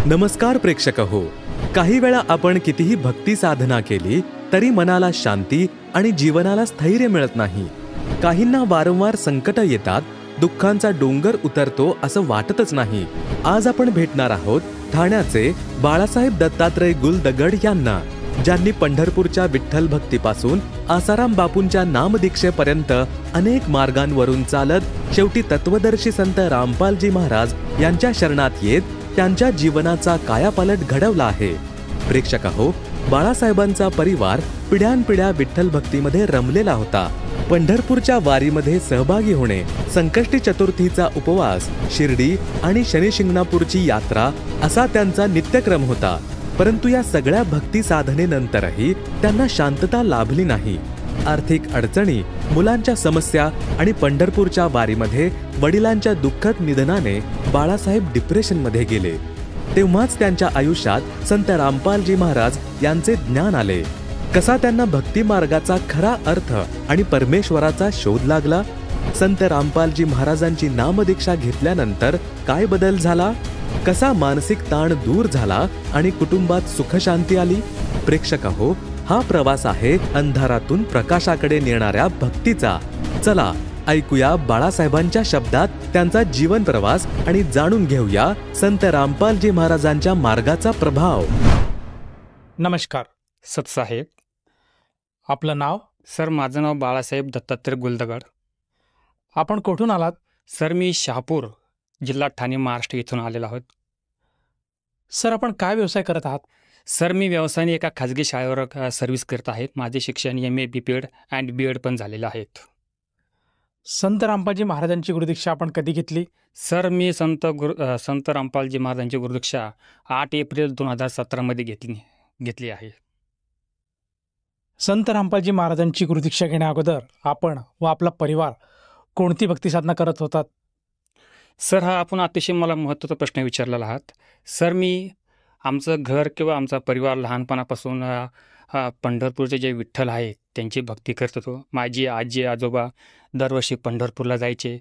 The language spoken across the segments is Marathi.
नमस्कार प्रेक्षक हो. काही वेळा आपण कितीही भक्ती साधना केली तरी मनाला शांती आणि जीवनाला स्थैर्य मिळत नाही. काहींना वारंवार संकट येतात, दुःखांचा डोंगर उतरतो असं वाटतच नाही. आज आपण भेटणार आहोत ठाण्याचे बाळासाहेब दत्तात्रय गुलदगड यांना, ज्यांनी पंढरपूरच्या विठ्ठल भक्तीपासून आसाराम बापूंच्या नामदीक्षेपर्यंत अनेक मार्गांवरून चालत शेवटी तत्वदर्शी संत रामपालजी महाराज यांच्या शरणात येत त्यांच्या जीवनाचा कायापालट घडवला आहे. प्रेक्षक हो, बाळासाहेबांचा परिवार पिढ्यानपिढ्या विठ्ठल भक्तीमध्ये रमलेला होता. पंढरपूरच्या वारीमध्ये सहभागी होणे, संकष्टी चतुर्थीचा उपवास, शिर्डी आणि शनिशिंगणापूरची यात्रा असा त्यांचा नित्यक्रम होता. परंतु या सगळ्या भक्ती साधनेनंतरही त्यांना शांतता लाभली नाही. आर्थिक अडचणी, मुलांच्या समस्या आणि पंढरपूरच्या वारीमध्ये वडिलांच्या दुःखद निधनाने बाळासाहेब डिप्रेशनमध्ये गेले. तेव्हाच त्यांच्या आयुष्यात संत रामपालजी महाराज यांचे ज्ञान आले. कसा त्यांना भक्ती मार्गाचा खरा अर्थ आणि परमेश्वराचा शोध लागला? संत रामपालजी महाराजांची नामदीक्षा घेतल्यानंतर काय बदल झाला? कसा मानसिक ताण दूर झाला आणि कुटुंबात सुखशांती आली? प्रेक्षक हो, हा प्रवास आहे अंधारातून प्रकाशाकडे नेणाऱ्या भक्तीचा. चला ऐकूया बाळासाहेबांच्या शब्दात त्यांचा जीवन प्रवास आणि जाणून घेऊया संत रामपालजी महाराजांच्या मार्गाचा प्रभाव. नमस्कार सतसाहेब. आपलं नाव? सर, माझं नाव बाळासाहेब दत्तात्रय गुलदगड. आपण कुठून आलात? सर, मी शहापूर, जिल्हा ठाणे, महाराष्ट्र इथून आलेलो आहोत. सर, आपण काय व्यवसाय करत आहात? सर, मी व्यवसायाने एका खाजगी शाळेवर सर्व्हिस करत आहेत. माझे शिक्षण MA BPED अँड BEd पण झालेलं आहेत. संत रामपालजी महाराजांची गुरुदीक्षा आपण कधी घेतली? सर, मी संत रामपालजी महाराजांची गुरुदीक्षा 8 एप्रिल 2017 मध्ये घेतली आहे. संत रामपालजी महाराजांची गुरुदीक्षा घेण्या अगोदर आपण व आपला परिवार कोणती भक्ती साधना करत होतात? सर, हा आपण अतिशय मला महत्त्वाचा प्रश्न विचारलेला आहात. सर, मी आमचं घर किंवा आमचा परिवार लहानपणापासून पंढरपूरचे जे विठ्ठल आहेत त्यांची भक्ती करत होतो. माझी आजी आजोबा दरवर्षी पंढरपूरला जायचे.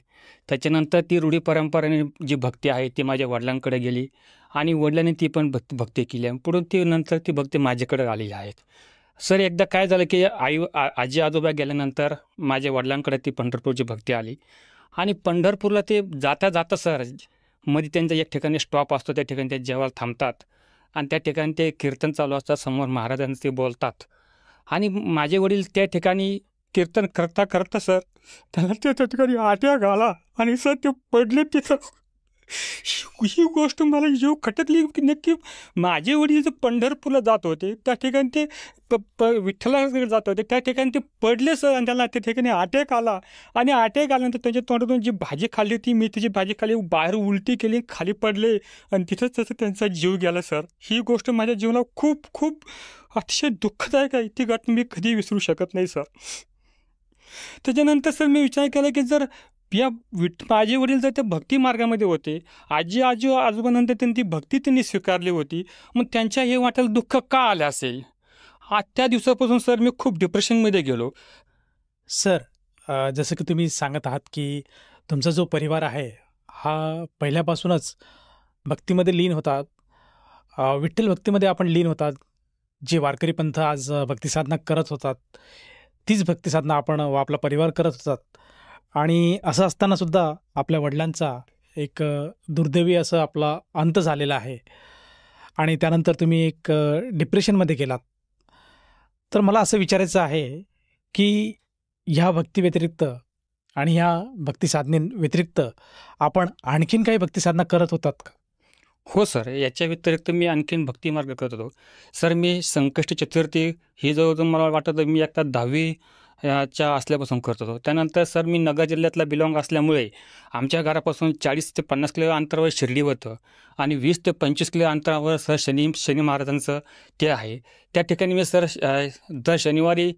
त्याच्यानंतर ती रूढी परंपरेने जी भक्ती आहे ती माझ्या वडिलांकडे गेली आणि वडिलांनी ती पण भक्ती केली आणि पुढून ती नंतर ती भक्ती माझ्याकडे आलेली आहेत. सर, एकदा काय झालं की आजी आजोबा गेल्यानंतर माझ्या वडिलांकडे ती पंढरपूरची भक्ती आली आणि पंढरपूरला ते जाता जाता सर मध्ये त्यांचा एक ठिकाणी स्टॉप असतो, त्या ठिकाणी ते जेवायला थांबतात आणि त्या ठिकाणी ते कीर्तन चालू असतात. समोर महाराजांचे ते बोलतात आणि माझे वडील त्या ठिकाणी कीर्तन करता करता सर त्याला त्या ठिकाणी अटॅक आला आणि सर ते पडले तिथं. ही गोष्ट मला जीव खटकली की नक्की माझे वडील जे पंढरपूरला जात होते त्या ठिकाणी ते विठ्ठलाकडे जात होते, त्या ठिकाणी ते पडले सर आणि त्याला त्या ठिकाणी अटॅक आला आणि अटॅक आल्यानंतर त्यांच्या तोंडातून जी भाजी खाल्ली होती, मी त्याची भाजी खाल्ली, बाहेर उलटी केली, खाली पडले आणि तिथंच तसं त्यांचा जीव गेला सर. ही गोष्ट माझ्या जीवनाला खूप खूप अतिशय दुःखदायक आहे. ती घटना मी कधी विसरू शकत नाही सर. त्याच्यानंतर सर मी विचार केला की जर माझे वडील जर त्या भक्ती मार्गामध्ये होते, आजोबानंतर त्यांनी ती भक्ती त्यांनी स्वीकारली होती, मग त्यांच्या हे वाटेल दुःख का आलं असेल? त्या दिवसापासून सर मी खूप डिप्रेशनमध्ये गेलो. सर, जसं की तुम्ही सांगत आहात की तुमचा जो परिवार आहे हा पहिल्यापासूनच भक्तीमध्ये लीन होतात, विठ्ठल भक्तीमध्ये आपण लीन होतात. जे वारकरी पंथ आज भक्तिसाधना करत होतात तीच भक्तिसाधना आपण व आपला परिवार करत होतात. आणि असं असतानासुद्धा आपल्या वडिलांचा एक दुर्दैवी असं आपला अंत झालेला आहे आणि त्यानंतर तुम्ही एक डिप्रेशनमध्ये गेलात. तर मला असं विचारायचं आहे की ह्या भक्तीव्यतिरिक्त आणि ह्या भक्तिसाधनेव्यतिरिक्त आपण आणखीन काही भक्तिसाधना करत होतात का? हो सर, याच्या व्यतिरिक्त मी आणखीन भक्तिमार्ग करत होतो. सर, मी संकष्टी चतुर्थी ही जवळजवळ मला वाटतं मी आता 10वी च्या असल्यापासून करत होतो. त्यानंतर सर मी नगर जिल्ह्यातला बिलॉंग असल्यामुळे आमच्या घरापासून 40 ते 50 किलो अंतरावर शिर्डी होतं आणि 20 ते 25 किलो अंतरावर सर शनी महाराजांचं ते आहे. त्या ठिकाणी मी सर दर शनिवारी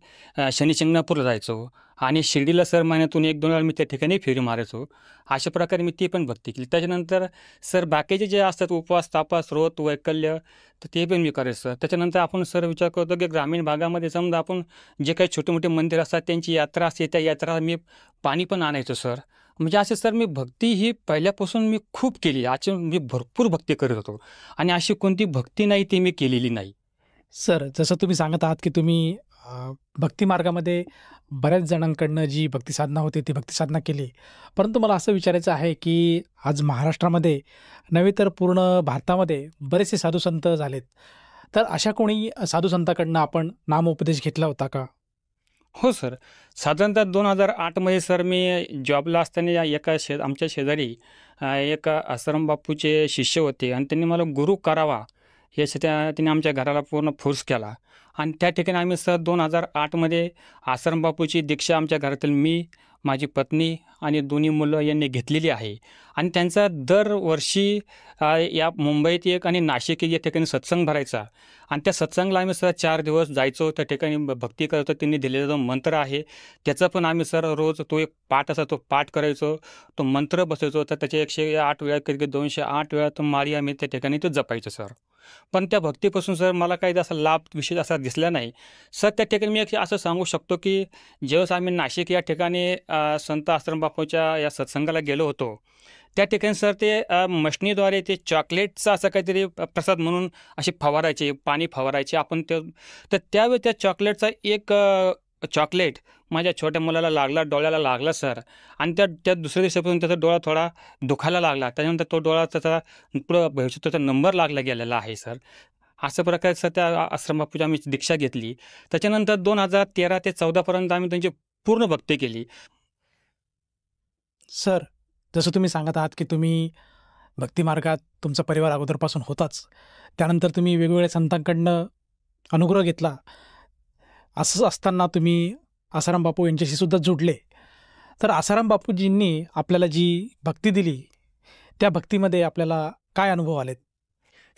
शनिशिंगणापूरला जायचो आणि शिर्डीला सर महिन्यातून 1-2 वेळा मी त्या ठिकाणी फेरी मारायचो. अशा प्रकारे मी ती पण भक्ती केली. त्याच्यानंतर सर बाकीचे जे असतात उपवास, तापास, व्रत, वैकल्य तर ते पण मी करायचं. त्याच्यानंतर आपण सर विचार करतो की ग्रामीण भागामध्ये समजा आपण जे काही छोटे मोठे मंदिर असतात त्यांची यात्रा असते, त्या यात्रा मी पाणी पण आणायचो सर म्हणजे असे सर मी भक्ती ही पहिल्यापासून मी खूप केली. मी भरपूर भक्ती करत होतो आणि अशी कोणती भक्ती नाही ती मी केलेली नाही. सर, जसं तुम्ही सांगत आहात की तुम्ही भक्ती मार्गामध्ये बऱ्याच जणांकडनं जी भक्ती साधना होती ती भक्ती साधना केली. परंतु मला असं विचारायचं आहे की आज महाराष्ट्रामध्ये नव्हे तर पूर्ण भारतामध्ये बरेचसे साधू संत झालेत. तर अशा कोणी साधू संताकडनं आपण नामोपदेश घेतला होता का? हो सर. साधारणतः 2008मध्ये सर मी जॉबला असताना आमच्या शेजारी एक आसाराम बापूचे शिष्य होते आणि त्यांनी मला गुरु करावा त्यांनी आमच्या घराला पूर्ण फोर्स केला आणि त्या ठिकाणी आम्ही सर 2008मध्ये आसाराम बापूची दीक्षा आमच्या घरातील मी, माझी पत्नी आणि दोन्ही मुलं यांनी घेतलेली आहे. आणि त्यांचा दरवर्षी या मुंबईत एक आणि नाशिक या ठिकाणी सत्संग भरायचा आणि त्या सत्संगला आम्ही सर 4 दिवस जायचो. त्या ठिकाणी भक्ती करतो. त्यांनी दिलेला जो मंत्र आहे त्याचा पण आम्ही सर रोज तो एक पाठ असा तो पाठ करायचो. तो मंत्र बसायचो. तर त्याचे 108 वेळा कधी 208 वेळा तो माळी आम्ही त्या ठिकाणी तो जपायचो सर. पण त्या भक्तीपासून सर मला काही असा लाभ विशेष असा दिसला नाही. सर त्या ठिकाणी मी असं सांगू शकतो की ज्यावेळेस आम्ही नाशिक या ठिकाणी संत आश्रम बापूच्या या सत्संगाला गेलो होतो त्या ठिकाणी सर ते मशनीद्वारे ते चॉकलेटचा असं काहीतरी प्रसाद म्हणून असे फवारायचे, पाणी फवारायचे आपण तर त्यावेळी त्या चॉकलेटचा एक चॉकलेट माझ्या छोट्या मुलाला लागला, डोळ्याला लागला सर. आणि त्या दुसऱ्या दिवसापासून त्याचा डोळा थोडा दुखायला लागला. त्याच्यानंतर तो डोळा त्याचा पुढं भविष्याचा नंबर लागला गेलेला आहे सर. अशा प्रकारे सर त्या आश्रम बापूची आम्ही दीक्षा घेतली. त्याच्यानंतर 2013 ते 14पर्यंत आम्ही त्यांची पूर्ण भक्ती केली. सर, जसं तुम्ही सांगत आहात की तुम्ही भक्ती मार्गात तुमचा परिवार अगोदरपासून होताच. त्यानंतर तुम्ही वेगवेगळ्या संतांकडनं अनुग्रह घेतला. असंच असताना तुम्ही आसाराम बापू यांच्याशी सुद्धा जोडले. तर आसाराम बापूजींनी आपल्याला जी भक्ती दिली त्या भक्तीमध्ये आपल्याला काय अनुभव आलेत?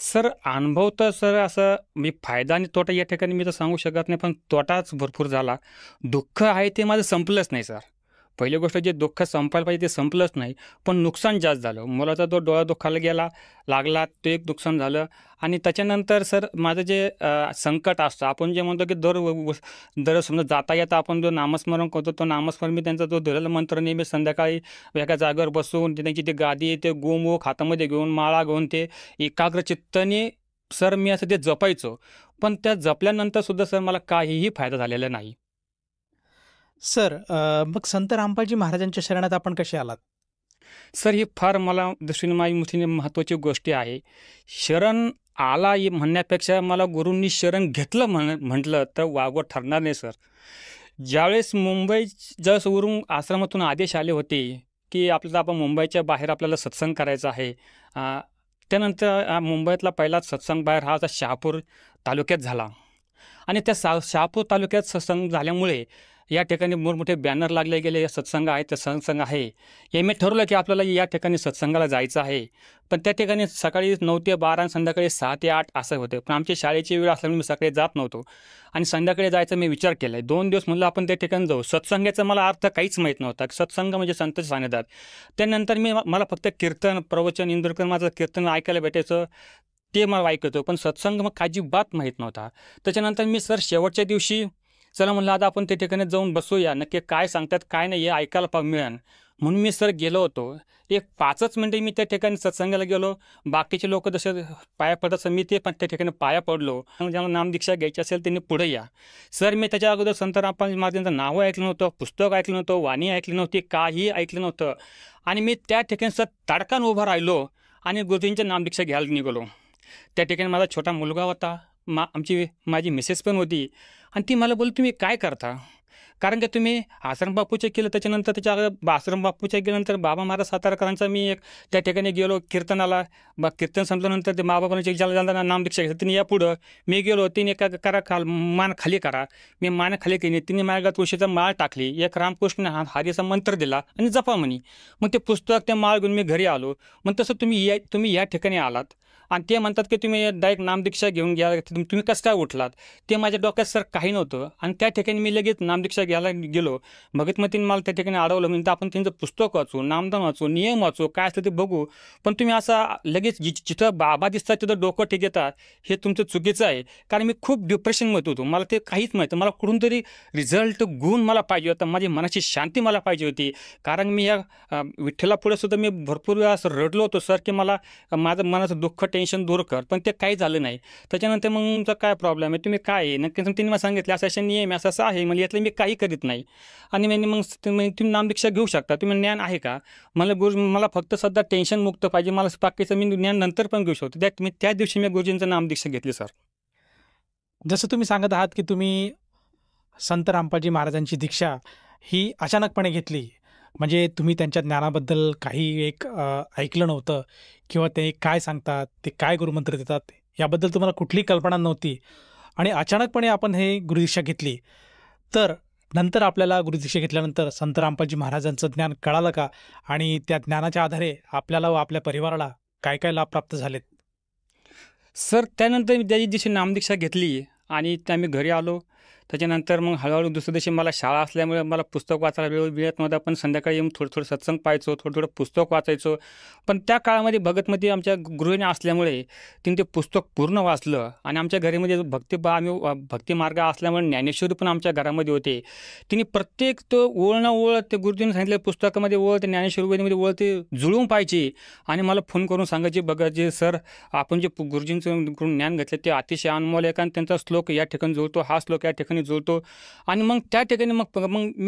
सर अनुभव तर सर असं मी फायदा आणि तोटा या ठिकाणी मी तर सांगू शकत नाही, पण तोटाच भरपूर झाला. दुःख आहे ते माझं संपलंच नाही सर. पहिली गोष्ट जे दुःख संपायला पाहिजे ते संपलंच नाही, पण नुकसान जास्त झालं. मुलाचा तो डोळा दुखायला लागला ते एक नुकसान झालं. आणि त्याच्यानंतर सर माझं जे संकट असतं आपण जे म्हणतो की दर समजा जाता येता आपण जो नामस्मरण करतो तो नामस्मरण मी त्यांचा जो दिलेला मंत्र नेहमी संध्याकाळी एका जागेवर बसून त्यांची ती गादी ते गोमुख हातामध्ये घेऊन माळा घेऊन ते एकाग्र चित्ताने सर मी असं ते जपायचो. पण त्या जपल्यानंतर सुद्धा सर मला काहीही फायदा झालेला नाही. सर, मग संत रामपालजी महाराजांच्या शरणात आपण कसे आलात? सर ही फार मला दृष्टीने माझी महत्त्वाची गोष्ट आहे. शरण आला म्हणण्यापेक्षा मला गुरूंनी शरण घेतलं म्हटलं तर वावगं ठरणार नाही सर. ज्यावेळेस ज्यावेळेस आश्रमातून आदेश आले होते की आपण मुंबईच्या बाहेर आपल्याला सत्संग करायचा आहे. त्यानंतर मुंबईतला पहिलाच सत्संग बाहेर हा शहापूर तालुक्यात झाला. आणि त्या शहापूर तालुक्यात सत्संग झाल्यामुळे या ठिकाणी मोठमोठे बॅनर लागले गेले. या सत्संग आहे ते सत्संग आहे. हे मी ठरवलं की आपल्याला या ठिकाणी सत्संगाला जायचं आहे. पण त्या ठिकाणी सकाळी 9 ते 12 आणि संध्याकाळी 6 ते 8 असं होतं. पण आमची शाळेची वेळ असल्यामुळे मी सकाळी जात नव्हतो आणि संध्याकाळी जायचा मी विचार केला. 2 दिवस म्हणलं आपण त्या ठिकाणी जाऊ. सत्संगाचा मला अर्थ काहीच माहीत नव्हता. सत्संग म्हणजे संत सानिध्यात. त्यानंतर मला फक्त कीर्तन, प्रवचन, इंद्रकर माझं कीर्तन ऐकायला भेटायचं ते मला ऐकतो. पण सत्संग मग अजिबात माहीत नव्हता. त्याच्यानंतर मी सर शेवटच्या दिवशी चला म्हणलं आता आपण त्या ठिकाणी जाऊन बसूया, नक्की काय सांगतात काय नाही हे ऐकायला मिळेल म्हणून मी सर गेलो होतो. एक 5च मिनिटे मी त्या ठिकाणी सत्संगाला गेलो. बाकीचे लोक जसे पाया पडतात मी ते पण त्या ठिकाणी पाया पडलो. ज्यांना नामदीक्षा घ्यायची असेल त्यांनी पुढे या. सर मी त्याच्या अगोदर संत रामपाल महाराजांचं नावं ऐकलं नव्हतं, पुस्तक ऐकलं नव्हतं, वाणी ऐकली नव्हती, काही ऐकलं नव्हतं. आणि मी त्या ठिकाणी सर ताडकान उभा राहिलो आणि गुरुजींच्या नामदीक्षा घ्यायला निघालो. त्या ठिकाणी माझा छोटा मुलगा होता, माझी मिसेस पण होती. आणि ती मला बोलली तुम्ही काय करता, कारण की तुम्ही आश्रम बापूचे केलं. त्याच्यानंतर आश्रम बापूच्या गेल्यानंतर बाबा महाराज सातारकरांचा मी एक त्या ठिकाणी गेलो कीर्तनाला. कीर्तन संपल्यानंतर ते बाबांचे ज्याला नामदीक्षा घेतलं तिने या पुढं मी गेलो. तिने करा मान खाली करा. मी मान खाली केली. तिने माझ्या तुळशीचा माळ टाकली. एक रामकृष्ण हरीचा मंत्र दिला आणि जपा म्हणे. मग ते पुस्तक त्या माळ घेऊन मी घरी आलो. मग तसं तुम्ही या ठिकाणी आलात आणि ते म्हणतात की तुम्ही डायरेक्ट नामदीक्षा घेऊन घ्या, तुम्ही कसं काय उठलात? ते माझ्या डोक्यात सर काही नव्हतं आणि त्या ठिकाणी मी लगेच नामदीक्षा घ्यायला गेलो. भगतमतीने मला त्या ठिकाणी अडवलं, म्हणजे आपण त्यांचं पुस्तक वाचू, नामदान वाचू, नियम वाचू, काय असतं ते बघू, पण तुम्ही असा लगेच जिथं बाबा दिसतात तिथं डोकं ठीक येतात, हे तुमचं चुकीचं आहे. कारण मी खूप डिप्रेशनमध्ये होतो, मला ते काहीच माहिती, मला कुठून तरी रिझल्ट गुण मला पाहिजे होता, माझी मनाची शांती मला पाहिजे होती. कारण मी या विठ्ठलापुढे सुद्धा मी भरपूर वेळा असं रडलो होतो सर, की मला माझं मनाचं दुःख टेन्शन दूर कर, पण ते काही झालं नाही. त्याच्यानंतर मग तुमचा काय प्रॉब्लेम आहे, तुम्ही काय आहे नक्की, त्यांनी मला सांगितलं असं असे नियम आहे, असं आहे, म्हणजे यातलं मी काही करीत नाही. आणि मग तुम्ही नामदीक्षा घेऊ शकता, तुम्ही ज्ञान आहे का? मला फक्त सध्या टेन्शन मुक्त पाहिजे, मला बाकीचं मी ज्ञान नंतर पण घेऊ शकतो. त्या दिवशी मी गुरुजींचं नामदीक्षा घेतली सर. जसं तुम्ही सांगत आहात की तुम्ही संत रामपालजी महाराजांची दीक्षा ही अचानकपणे घेतली, म्हणजे तुम्ही त्यांच्या ज्ञानाबद्दल काही ऐकलं नव्हतं किंवा ते काय सांगतात, ते काय गुरुमंत्र देतात याबद्दल तुम्हाला कुठलीही कल्पना नव्हती आणि अचानकपणे आपण हे गुरुदीक्षा घेतली. तर नंतर आपल्याला गुरुदीक्षा घेतल्यानंतर संत रामपालजी महाराजांचं ज्ञान कळालं का? आणि त्या ज्ञानाच्या आधारे आपल्याला व आपल्या परिवाराला काय काय लाभ प्राप्त झालेत? सर त्यानंतर मी त्या दिवशी नामदीक्षा घेतली आणि आम्ही घरी आलो. त्याच्यानंतर मग हळूहळू दुसऱ्या दिवशी मला शाळा असल्यामुळे मला पुस्तक वाचायला वेळ मिळत नव्हता, पण संध्याकाळी येऊन थोडं सत्संग पाहायचो, थोडं पुस्तक वाचायचो. पण त्या काळामध्ये भगतमध्ये आमच्या गृहिणी असल्यामुळे तिने ते पुस्तक पूर्ण वाचलं आणि आमच्या घरामध्ये आम्ही भक्ती मार्ग असल्यामुळे ज्ञानेश्वरी पण आमच्या घरामध्ये होते. तिने प्रत्येक तो ओळ ना ओळ ते गुरुजींनी सांगितलं पुस्तकामध्ये ओळ, ते ज्ञानेश्वरीमध्ये ओळ ते जुळवून पाहिजे आणि मला फोन करून सांगायचे, बघा जे सर आपण जे गुरुजींचं ज्ञान घेतलं ते अतिशय अनमोल आहे, कारण त्यांचा श्लोक या ठिकाणी जुळतो, हा श्लोक या ठिकाणी जुळतो. आणि मग त्या ठिकाणी मग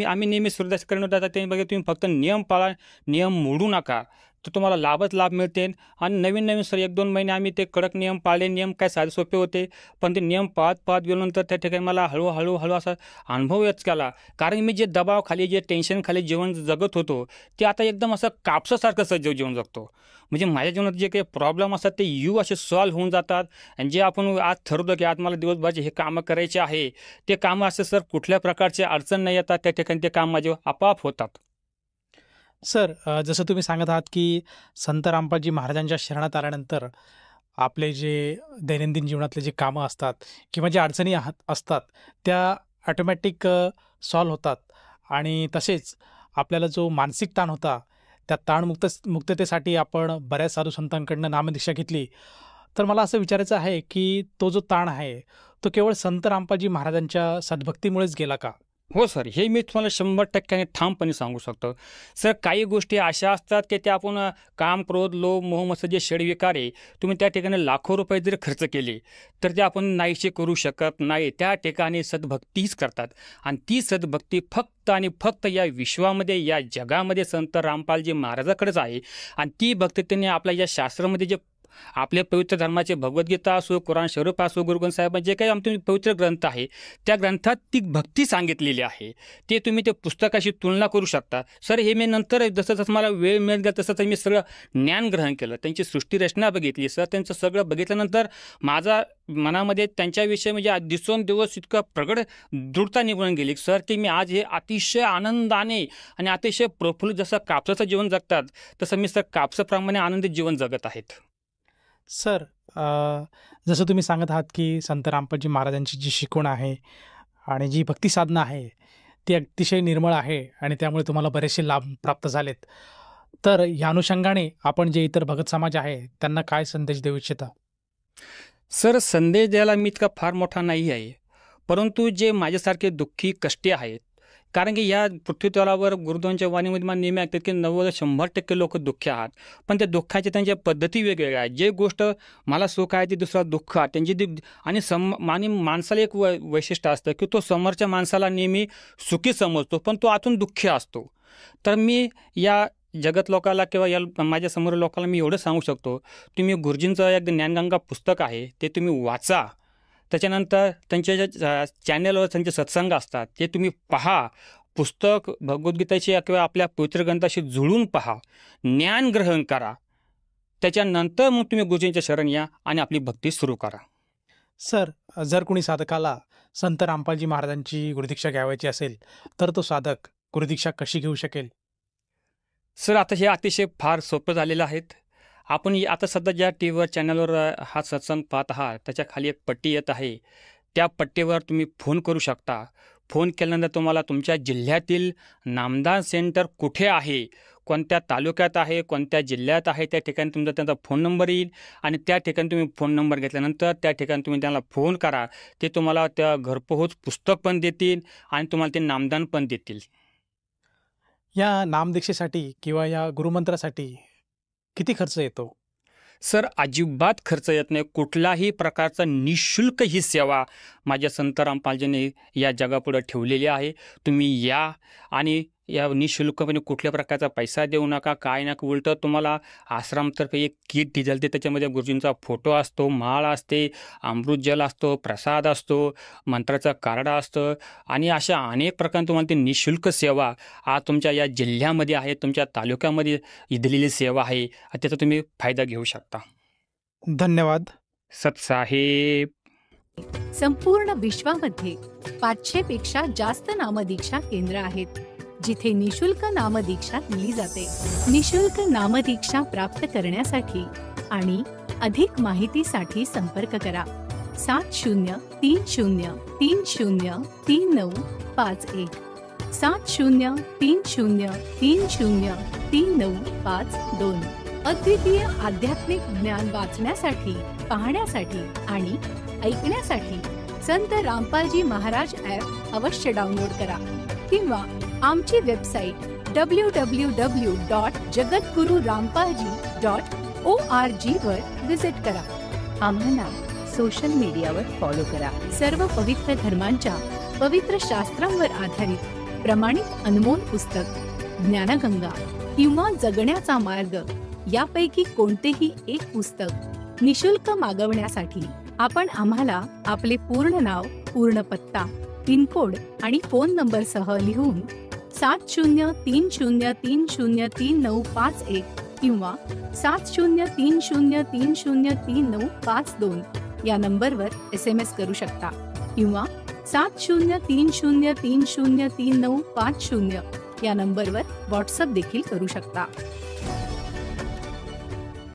आम्ही नेहमी सूर्यदास करणं जातात, ते बघा तुम्ही फक्त नियम पाळा, नियम मोडू नका, तर तुम्हाला लाभ मिळतील. आणि नवीन सर 1-2 महिने आम्ही ते कडक नियम पाळले. नियम काय साधे सोपे होते, पण ते नियम पाळत गेल्यानंतर त्या ठिकाणी मला हळूहळू असा अनुभव येत गेला. कारण मी जे दबावाखाली, जे टेन्शनखाली जीवन जगत होतो, ते आता एकदम असं कापसासारखं जीवन जगतो. म्हणजे माझ्या जीवनात जे काही प्रॉब्लेम असतात ते असे सॉल्व्ह होऊन जातात. आणि जे आपण आज ठरवलं की आज मला दिवसभराचे हे कामं करायचे आहे, ते कामं असं सर कुठल्या प्रकारचे अडचण नाही येतात, त्या ठिकाणी ते काम माझे आपोआप होतात. सर जसं तुम्ही सांगत आहात की संत रामपालजी महाराजांच्या शरणात आल्यानंतर आपले जे दैनंदिन जीवनातले जे कामं असतात किंवा ज्या अडचणी असतात त्या ऑटोमॅटिक सॉल्व्ह होतात आणि तसेच आपल्याला जो मानसिक ताण होता त्या मुक्ततेसाठी आपण बऱ्याच साधू संतांकडनं नामदीक्षा घेतली. तर मला असं विचारायचं आहे की तो जो ताण आहे तो केवळ संत रामपालजी महाराजांच्या सद्भक्तीमुळेच गेला का? हो सर, हे मी तुम्हाला 100% ठामपणे सांगू शकतो. सर काही गोष्टी अशा असतात की त्या आपण काम, क्रोध, लोभ, मोह, मत्सर जे षडविकार आहे, तुम्ही त्या ठिकाणी लाखो रुपये जरी खर्च केले तर ते आपण नाहीसे करू शकत नाही. त्या ठिकाणी सद्भक्तीच करतात आणि ती सद्भक्ती फक्त आणि फक्त या विश्वामध्ये, या जगामध्ये संत रामपालजी महाराजाकडेच आहे. आणि ती भक्ती त्यांनी आपल्या या शास्त्रामध्ये जे आपल्या पवित्र धर्माचे भगवद्गीता असो, कुराण शरीफ असो, गुरुग्रंथ साहेब जे काही आमचे पवित्र ग्रंथ आहे त्या ग्रंथात ती भक्ती सांगितलेली आहे. ते तुम्ही ते पुस्तकाशी तुलना करू शकता. सर हे मी नंतर जसं मला वेळ मिळत गेला तसं मी सगळं ज्ञान ग्रहण केलं, त्यांची सृष्टीरचना बघितली. सर त्यांचं सगळं बघितल्यानंतर माझा मनामध्ये त्यांच्याविषयी म्हणजे दिवसेंदिवस दिवस इतकं प्रगड दृढता निघून गेली सर, की मी आज हे अतिशय आनंदाने आणि अतिशय प्रफुल्लित जसं कापसाचं जीवन जगतात तसं मी सर कापसाप्रमाणे आनंदित जीवन जगत आहेत. सर जसं तुम्ही सांगत आहात की संत रामपालजी महाराजांची जी शिकवण आहे आणि जी भक्ती साधना आहे ती अतिशय निर्मळ आहे आणि त्यामुळे तुम्हाला बरेचसे लाभ प्राप्त झालेत. तर या अनुषंगाने आपण जे इतर भगत समाज आहे त्यांना काय संदेश देऊ इच्छिता? सर संदेश द्यायला मी इतका फार मोठा नाही आहे, परंतु जे माझ्यासारखे दुःखी कष्टी आहेत, कारण की या पृथ्वीतलावर गुरुदेवांच्या वाणीमध्ये मला नेहमी ऐकतात की 90-100% लोक दुःखी आहात, पण त्या दुःखाच्या त्यांच्या पद्धती वेगवेगळ्या आहेत. जे गोष्ट मला सुख आहे ते दुसरा दुःख आहे त्यांची आणि माणसाला एक वैशिष्ट्य असतं की तो समोरच्या माणसाला नेहमी सुखी समजतो, पण तो आतून दुःखी असतो. तर मी या जगत लोकाला किंवा या माझ्या समोर लोकांना मी एवढं सांगू शकतो, तुम्ही गुरुजींचं एक ज्ञानगंगा पुस्तक आहे ते तुम्ही वाचा. त्याच्यानंतर त्यांच्या ज्या चॅनलवर त्यांचे सत्संग असतात ते तुम्ही पहा. पुस्तक भगवद्गीतेची किंवा आपल्या पवित्र ग्रंथाशी जुळून पहा, ज्ञान ग्रहण करा. त्याच्यानंतर मग तुम्ही गुरुजींच्या शरण या आणि आपली भक्ती सुरू करा. सर जर कोणी साधकाला संत रामपालजी महाराजांची गुरुदीक्षा घ्यावायची असेल तर तो साधक गुरुदीक्षा कशी घेऊ शकेल? सर आता हे अतिशय फार सोपं झालेलं आहेत. आपण आता सध्या ज्या टी व्हीवर चॅनलवर हा सत्संग पाहत आहात त्याच्या खाली एक पट्टी येत आहे. त्या पट्टीवर तुम्ही फोन करू शकता. फोन केल्यानंतर तुम्हाला तुमच्या जिल्ह्यातील नामदान सेंटर कुठे आहे, कोणत्या तालुक्यात आहे, कोणत्या जिल्ह्यात आहे, त्या ठिकाणी तुमचा त्यांचा फोन नंबर येईल आणि त्या ठिकाणी तुम्ही फोन नंबर घेतल्यानंतर त्या ठिकाणी तुम्ही त्यांना फोन करा. ते तुम्हाला त्या घरपोहोच पुस्तक पण देतील आणि तुम्हाला ते नामदान पण देतील. या नामदीक्षेसाठी किंवा या गुरुमंत्रासाठी किती खर्च येतो? सर, अजिबात खर्च येत नाही. कुठलाही प्रकारचा निःशुल्क ही सेवा माझ्या संत रामपालजींनी या जगापुढे ठेवलेली आहे. तुम्ही या आणि या निःशुल्कपणे कुठल्या प्रकारचा पैसा देऊ नका, काय नका. उलटं तुम्हाला आश्रमतर्फे एक किट दिली जाते. त्याच्यामध्ये गुरुजींचा फोटो असतो, माळ असते, अमृत जल असतो, प्रसाद असतो, मंत्राचं कार्ड असतं आणि अशा अनेक प्रकारे तुम्हाला ती निःशुल्क सेवा आज तुमच्या या जिल्ह्यामध्ये आहे, तुमच्या तालुक्यामध्ये दिलेली सेवा आहे. त्याचा तुम्ही फायदा घेऊ शकता. धन्यवाद. सतसाहेब. संपूर्ण विश्वामध्ये 500 पेक्षा जास्त नामदीक्षा केंद्र आहेत जिथे निशुल्क नामदीक्षा दिली जाते. निशुल्क नामदीक्षा प्राप्त करण्यासाठी आणि अधिक माहितीसाठी संपर्क करा 7030303951 7030303952. अद्वितीय आध्यात्मिक ज्ञान वाचण्यासाठी, पाहण्यासाठी आणि ऐकण्यासाठी संत रामपालजी महाराज ॲप अवश्य डाउनलोड करा किंवा आमची वेबसाईट www.jagatgururampalji.org वर विजिट करा. आम्हाला सोशल मीडियावर फॉलो करा. सर्व पवित्र धर्मांच्या पवित्र शास्त्रांवर आधारित प्रमाणित अनमोल पुस्तक ज्ञानगंगा किंवा जगण्याचा मार्ग यापैकी कोणतेही एक पुस्तक निशुल्क मागवण्यासाठी आपण आम्हाला आपले पूर्ण नाव, पूर्ण पत्ता, पिनकोड आणि फोन नंबरसह लिहून 7030303951 किंवा 7030303952 या नंबरवर SMS करू शकता किंवा 7030303950 या नंबरवर व्हॉट्सअप देखील करू शकता.